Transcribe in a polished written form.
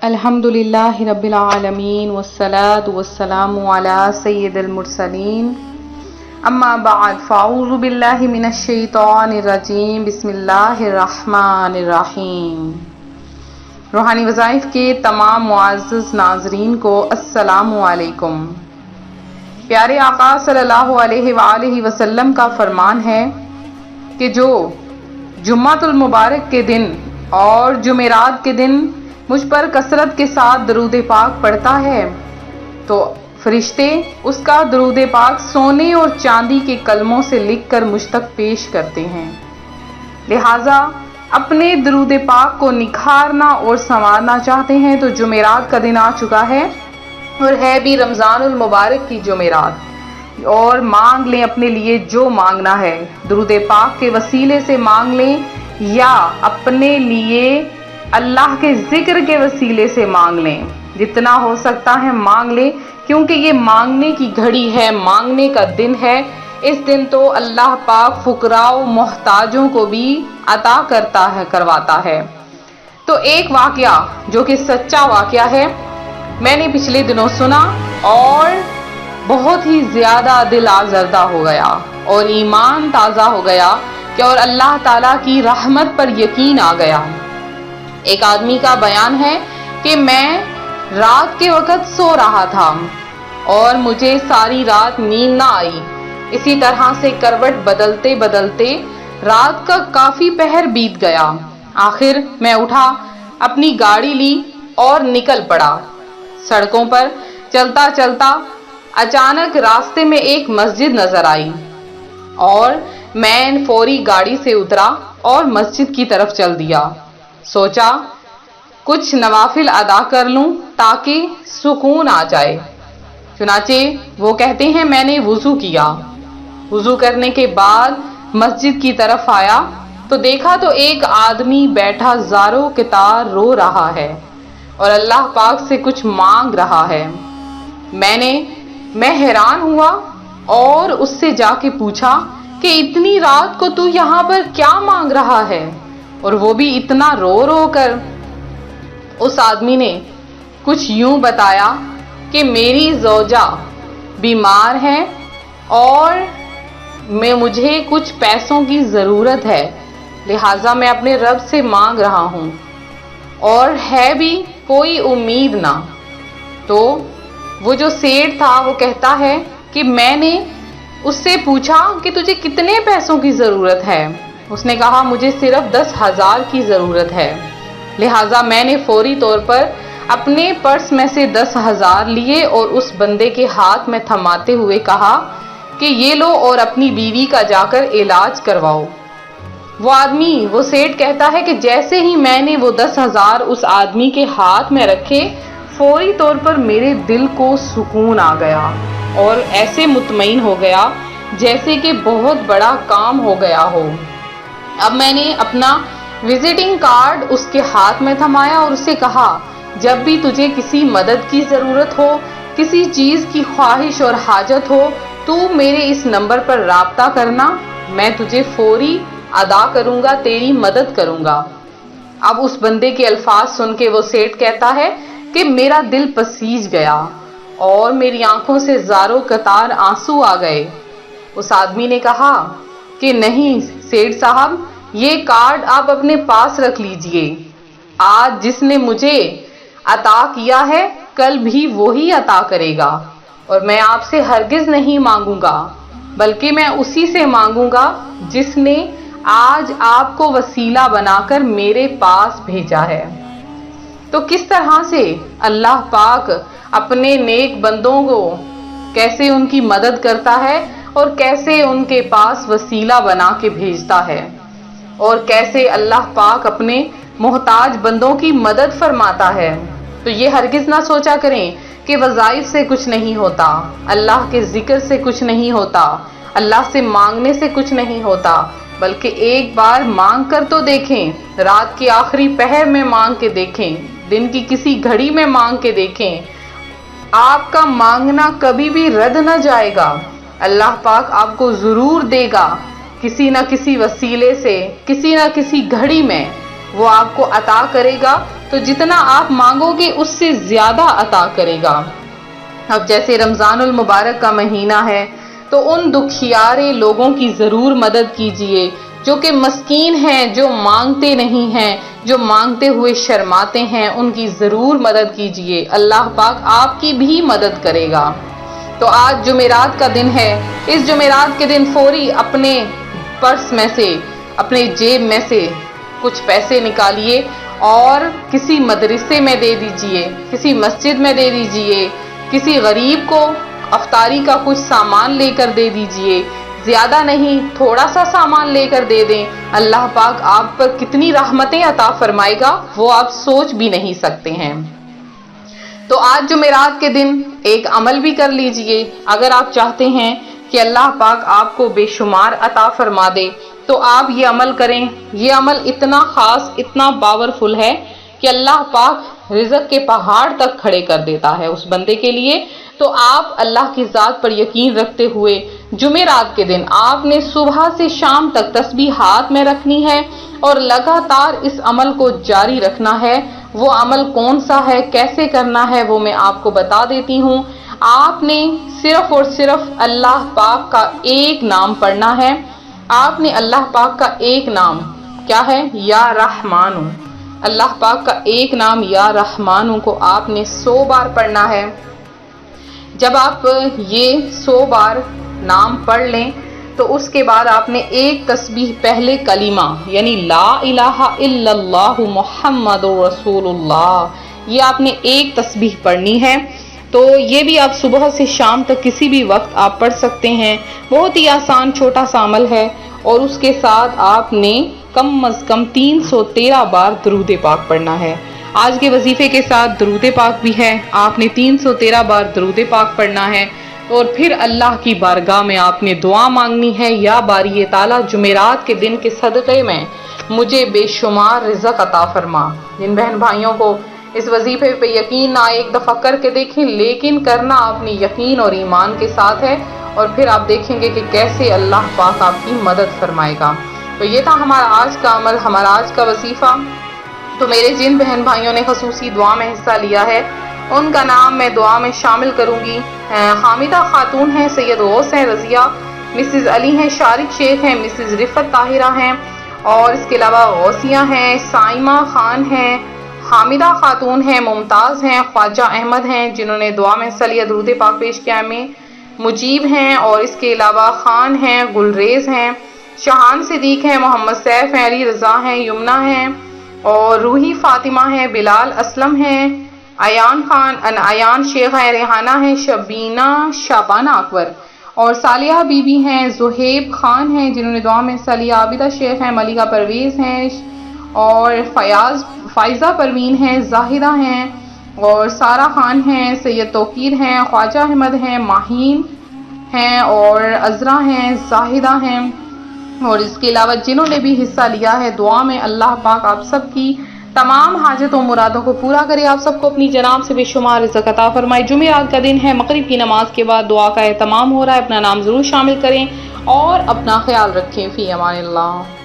الحمدللہ رب العالمین والصلاة والسلام علی سید المرسلین اما بعد فاعوذ باللہ من الشیطان الرجیم بسم اللہ الرحمن الرحیم۔ روحانی وظائف کے تمام معزز ناظرین کو السلام علیکم۔ پیارے آقا صلی اللہ علیہ وآلہ وسلم کا فرمان ہے کہ جو جمعۃ المبارک کے دن اور جمعرات کے دن مجھ پر کثرت کے ساتھ درود پاک پڑھتا ہے تو فرشتے اس کا درود پاک سونے اور چاندی کے کلموں سے لکھ کر مجھ تک پیش کرتے ہیں۔ لہٰذا اپنے درود پاک کو نکھارنا اور سنوارنا چاہتے ہیں تو جمعرات کا دن آ چکا ہے اور ہے بھی رمضان المبارک کی جمعرات، اور مانگ لیں اپنے لیے جو مانگنا ہے، درود پاک کے وسیلے سے مانگ لیں یا اپنے لیے اللہ کے ذکر کے وسیلے سے مانگ لیں، جتنا ہو سکتا ہے مانگ لیں، کیونکہ یہ مانگنے کی گھڑی ہے، مانگنے کا دن ہے۔ اس دن تو اللہ پاک فقراء و محتاجوں کو بھی عطا کرواتا ہے۔ تو ایک واقعہ جو کہ سچا واقعہ ہے، میں نے پچھلے دنوں سنا اور بہت ہی زیادہ دل آزردہ ہو گیا اور ایمان تازہ ہو گیا کہ اور اللہ تعالیٰ کی رحمت پر یقین آ گیا۔ ایک آدمی کا بیان ہے کہ میں رات کے وقت سو رہا تھا اور مجھے ساری رات نیند نہ آئی، اسی طرح سے کروٹ بدلتے بدلتے رات کا کافی پہر بیت گیا۔ آخر میں اٹھا، اپنی گاڑی لی اور نکل پڑا۔ سڑکوں پر چلتا چلتا اچانک راستے میں ایک مسجد نظر آئی اور میں فوری گاڑی سے اترا اور مسجد کی طرف چل دیا۔ سوچا کچھ نوافل ادا کر لوں تاکہ سکون آ جائے۔ چنانچہ وہ کہتے ہیں میں نے وضو کیا۔ وضو کرنے کے بعد مسجد کی طرف آیا تو دیکھا تو ایک آدمی بیٹھا زاروں قطار رو رہا ہے اور اللہ پاک سے کچھ مانگ رہا ہے۔ میں حیران ہوا اور اس سے جا کے پوچھا کہ اتنی رات کو تو یہاں پر کیا مانگ رہا ہے، اور وہ بھی اتنا رو رو کر؟ اس آدمی نے کچھ یوں بتایا کہ میری زوجہ بیمار ہے اور مجھے کچھ پیسوں کی ضرورت ہے، لہٰذا میں اپنے رب سے مانگ رہا ہوں اور ہے بھی کوئی امید نہ۔ تو وہ جو سیٹ تھا وہ کہتا ہے کہ میں نے اس سے پوچھا کہ تجھے کتنے پیسوں کی ضرورت ہے؟ اس نے کہا مجھے صرف 10,000 کی ضرورت ہے۔ لہٰذا میں نے فوری طور پر اپنے پرس میں سے 10,000 لیے اور اس بندے کے ہاتھ میں تھماتے ہوئے کہا کہ یہ لو اور اپنی بیوی کا جا کر علاج کرواؤ۔ وہ سیٹ کہتا ہے کہ جیسے ہی میں نے وہ 10,000 اس آدمی کے ہاتھ میں رکھے، فوری طور پر میرے دل کو سکون آ گیا اور ایسے مطمئن ہو گیا جیسے کہ بہت بڑا کام ہو گیا ہو۔ اب میں نے اپنا وزٹنگ کارڈ اس کے ہاتھ میں تھمایا اور اسے کہا جب بھی تجھے کسی مدد کی ضرورت ہو، کسی چیز کی خواہش اور حاجت ہو، تو میرے اس نمبر پر رابطہ کرنا، میں تجھے فوری ادا کروں گا، تیری مدد کروں گا۔ اب اس بندے کے الفاظ سن کے وہ سیٹ کہتا ہے کہ میرا دل پسیج گیا اور میری آنکھوں سے زاروں قطار آنسو آ گئے۔ اس آدمی نے کہا کہ نہیں سیٹ صاحب، یہ کارڈ آپ اپنے پاس رکھ لیجئے، آج جس نے مجھے عطا کیا ہے کل بھی وہی عطا کرے گا، اور میں آپ سے ہرگز نہیں مانگوں گا بلکہ میں اسی سے مانگوں گا جس نے آج آپ کو وسیلہ بنا کر میرے پاس بھیجا ہے۔ تو کس طرح سے اللہ پاک اپنے نیک بندوں کو کیسے ان کی مدد کرتا ہے اور کیسے ان کے پاس وسیلہ بنا کے بھیجتا ہے، اور کیسے اللہ پاک اپنے محتاج بندوں کی مدد فرماتا ہے۔ تو یہ ہرگز نہ سوچا کریں کہ وظائف سے کچھ نہیں ہوتا، اللہ کے ذکر سے کچھ نہیں ہوتا، اللہ سے مانگنے سے کچھ نہیں ہوتا، بلکہ ایک بار مانگ کر تو دیکھیں، رات کی آخری پہر میں مانگ کے دیکھیں، دن کی کسی گھڑی میں مانگ کے دیکھیں، آپ کا مانگنا کبھی بھی رد نہ جائے گا۔ اللہ پاک آپ کو ضرور دے گا، کسی نہ کسی وسیلے سے، کسی نہ کسی گھڑی میں وہ آپ کو عطا کرے گا۔ تو جتنا آپ مانگو گے اس سے زیادہ عطا کرے گا۔ اب جیسے رمضان المبارک کا مہینہ ہے تو ان دکھیارے لوگوں کی ضرور مدد کیجئے جو کہ مسکین ہیں، جو مانگتے نہیں ہیں، جو مانگتے ہوئے شرماتے ہیں، ان کی ضرور مدد کیجئے، اللہ پاک آپ کی بھی مدد کرے گا۔ تو آج جمعرات کا دن ہے، اس جمعرات کے دن فوری اپنے پرس میں سے، اپنے جیب میں سے کچھ پیسے نکالیے اور کسی مدرسے میں دے دیجئے، کسی مسجد میں دے دیجئے، کسی غریب کو افطاری کا کچھ سامان لے کر دے دیجئے، زیادہ نہیں تھوڑا سا سامان لے کر دے دیں، اللہ پاک آپ پر کتنی رحمتیں عطا فرمائے گا وہ آپ سوچ بھی نہیں سکتے ہیں۔ تو آج جمعرات کے دن ایک عمل بھی کر لیجئے، اگر آپ چاہتے ہیں کہ اللہ پاک آپ کو بے شمار عطا فرما دے تو آپ یہ عمل کریں۔ یہ عمل اتنا خاص، اتنا پاورفل ہے کہ اللہ پاک رزق کے پہاڑ تک کھڑے کر دیتا ہے اس بندے کے لیے۔ تو آپ اللہ کی ذات پر یقین رکھتے ہوئے جمعرات کے دن آپ نے صبح سے شام تک تسبیح ہاتھ میں رکھنی ہے اور لگاتار اس عمل کو جاری رکھنا ہے۔ وہ عمل کون سا ہے، کیسے کرنا ہے، وہ میں آپ کو بتا دیتی ہوں۔ آپ نے صرف اور صرف اللہ پاک کا ایک نام پڑھنا ہے۔ آپ نے اللہ پاک کا ایک نام کیا ہے؟ یا رحمانو۔ اللہ پاک کا ایک نام یا رحمانو کو آپ نے 100 بار پڑھنا ہے۔ جب آپ یہ 100 بار نام پڑھ لیں تو اس کے بعد آپ نے ایک تسبیح پہلے کلمہ یعنی لا الہ الا اللہ محمد رسول اللہ، یہ آپ نے ایک تسبیح پڑھنی ہے۔ تو یہ بھی آپ صبح سے شام تک کسی بھی وقت آپ پڑھ سکتے ہیں، بہت ہی آسان چھوٹا سا عمل ہے۔ اور اس کے ساتھ آپ نے کم از کم 313 بار درود پاک پڑھنا ہے۔ آج کے وظیفے کے ساتھ درود پاک بھی ہے، آپ نے 313 بار درود پاک پڑھنا ہے اور پھر اللہ کی بارگاہ میں آپ نے دعا مانگنی ہے، یا باری تعالیٰ جمعرات کے دن کے صدقے میں مجھے بے شمار رزق عطا فرما۔ جن بہن بھائیوں کو اس وظیفے پہ یقین نہ آئے ایک دفعہ کر کے دیکھیں، لیکن کرنا اپنی یقین اور ایمان کے ساتھ ہے، اور پھر آپ دیکھیں گے کہ کیسے اللہ پاک آپ کی مدد فرمائے گا۔ تو یہ تھا ہمارا آج کا عمل، ہمارا آج کا وظیفہ۔ تو میرے جن بہن بھائیوں نے خصوصی دعا میں حصہ لیا ہے ان کا نام میں دعا میں شامل کروں گی۔ حامدہ خاتون ہیں، سید غوث ہیں رضیہ، مسز علی ہیں، شارق شیخ ہیں، مسز رفت طاہرہ ہیں، اور اس کے علاوہ غوثیہ ہیں، سائمہ خان ہیں، حامدہ خاتون ہیں، ممتاز ہیں، خواجہ احمد ہیں جنہوں نے دعا میں حصہ لیا، درود پاک پیش کیا میں، مجیب ہیں، اور اس کے علاوہ خان ہیں، گلریز ہیں، شاہان صدیق ہیں، محمد سیف ہیں، علی رضا ہیں، یمنہ ہیں، اور روحی فاطمہ ہیں، بلال اسلم ہیں، ایان خان، ایان شیخ ہیں، ریحانہ ہیں، شبینہ شابانہ اکبر اور صالحہ بی بی ہیں، زہیب خان ہیں جنہوں نے دعا میں حصہ لیا، عابدہ شیخ ہیں، ملکہ پرویز ہیں، اور فائزہ پروین ہیں، زاہدہ ہیں، اور سارہ خان ہیں، سید توقیر ہیں، خواجہ احمد ہیں، ماہین ہیں، اور عذرا ہیں، زاہدہ ہیں، اور اس کے علاوہ جنہوں نے بھی حصہ لیا ہے دعا میں، اللہ پاک آپ سب کی تمام حاجتوں مرادوں کو پورا کرے، آپ سب کو اپنی جناب سے بے شمار رزق عطا فرمائے۔ جمعرات کا دن ہے، مغرب کی نماز کے بعد دعا کا اہتمام ہو رہا ہے، اپنا نام ضرور شامل کریں اور اپنا خیال رکھیں۔ فی امان اللہ۔